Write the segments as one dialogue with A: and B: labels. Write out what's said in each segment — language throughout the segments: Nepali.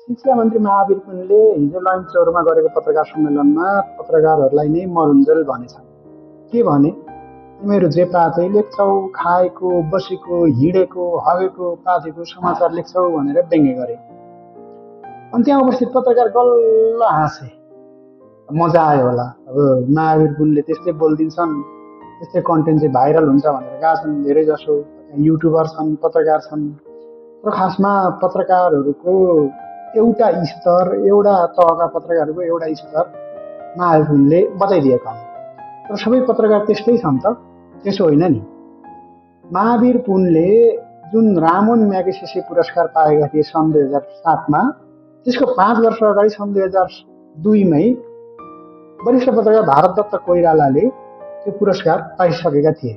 A: शिक्षा मन्त्री महावीर पुनले हिजो लैनचौरमा गरेको पत्रकार सम्मेलनमा पत्रकारहरूलाई नै मरुन्जेल भनेछन्। के भने, तिमीहरू जे पातै लेख्छौ, खाएको, बसेको, हिँडेको, हगेको, पातेको समाचार लेख्छौ भनेर व्यङ्ग्य गरे। अनि त्यहाँ उपस्थित पत्रकार गल्ल हाँसे। मजा आयो होला। अब महावीर पुनले त्यस्तै बोलिदिन्छन्, त्यस्तै कन्टेन्ट चाहिँ भाइरल हुन्छ भनेर गएको छन्। धेरै जसो युट्युबर छन्, पत्रकार छन्, र खासमा पत्रकारहरूको एउटा स्तर, एउटा तहका पत्रकारहरूको एउटा स्तर महावीर पुनले बताइदिएका हुन्। तर सबै पत्रकार त्यस्तै छन् त? त्यसो होइन नि। महावीर पुनले जुन रामोन म्यागसेसे पुरस्कार पाएका थिए सन् 2007मा, त्यसको 5 वर्ष अगाडि सन् 2002मै वरिष्ठ पत्रकार भारतदत्त कोइरालाले त्यो पुरस्कार पाइसकेका थिए।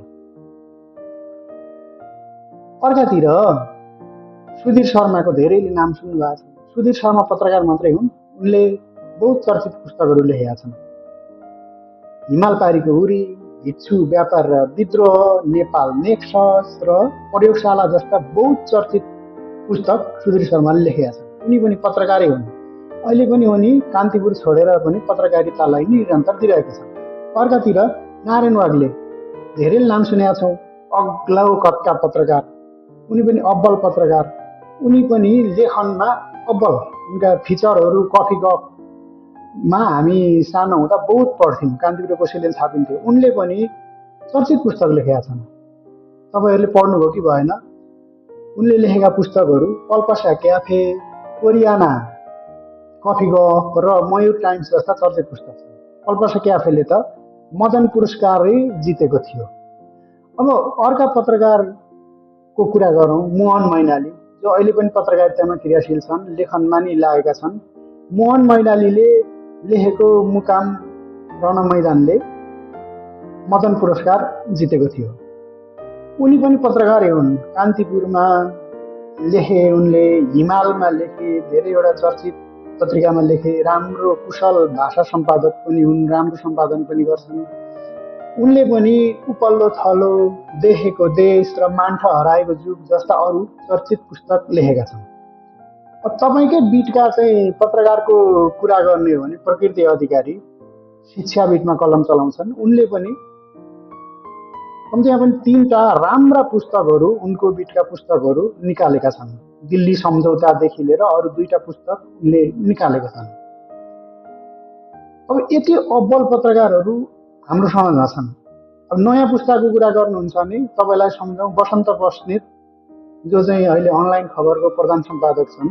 A: अर्कातिर सुधीर शर्माको धेरैले नाम सुन्नुभएको छ। सुधीर शर्मा पत्रकार मात्रै हुन्, उनले बहुत चर्चित पुस्तकहरू लेखेका छन्। हिमाल पारीको हुरी, भिक्षु व्यापार र विद्रोह, नेपाल नेक्सस र प्रयोगशाला जस्ता बहुत चर्चित पुस्तक सुधीर शर्माले लेखेका छन्। उनी पनि पत्रकारै हुन्। अहिले पनि उनी कान्तिपुर छोडेर पनि पत्रकारितालाई निरन्तर दिइरहेका छन्। अर्कातिर नारायण वाग्ले, धेरै नाम सुनेका छौँ, अग्लाउ कदका पत्रकार, उनी पनि अब्बल पत्रकार। उनी पनि लेखनमा अब्बल। उनका फिचरहरू कफी गफमा हामी सानो हुँदा बहुत पढ्थ्यौँ, कान्तिपुर कसैले छापिन्थ्यो। उनले पनि चर्चित पुस्तक लेखेका छन्। तपाईँहरूले पढ्नुभयो कि भएन? उनले लेखेका पुस्तकहरू पल्पसा क्याफे, कोरियाना, कफी गफ र मयूर टाइम्स जस्ता चर्चित पुस्तक छन्। पल्पसा क्याफेले त मदन पुरस्कारै जितेको थियो। अब अर्का पत्रकारको कुरा गरौँ, मोहन मैनाली, जो अहिले पनि पत्रकारितामा क्रियाशील छन्, लेखनमा नि लागेका छन्। मोहन मैनालीले लेखेको मुकाम रण मैदानले मदन पुरस्कार जितेको थियो। उनी पनि पत्रकारै हुन्। कान्तिपुरमा लेखे उनले, हिमालमा लेखे, धेरैवटा चर्चित पत्रिकामा लेखे, राम्रो कुशल भाषा सम्पादक पनि हुन्, राम्रो सम्पादन पनि गर्छन्। उनले पनि उपल्लो थलो, देखेको देश र मान्ठा हराएको जुग जस्ता अरू चर्चित पुस्तक लेखेका छन्। अब तपाईँकै बिटका चाहिँ पत्रकारको कुरा गर्ने हो भने प्रकृति अधिकारी शिक्षा बिटमा कलम चलाउँछन्। उनले पनि कम्तीमा पनि 3टा राम्रा पुस्तकहरू, उनको बिटका पुस्तकहरू निकालेका छन्। दिल्ली सम्झौतादेखि लिएर अरू 2टा पुस्तक उनले निकालेका छन्। अब यति अब्बल पत्रकारहरू हाम्रो समाजमा छन्। अब नयाँ पुस्ताको कुरा गर्नुहुन्छ भने तपाईँलाई सम्झाउँ, बसन्त बस्नेत, जो चाहिँ अहिले अनलाइन खबरको प्रधान सम्पादक छन्,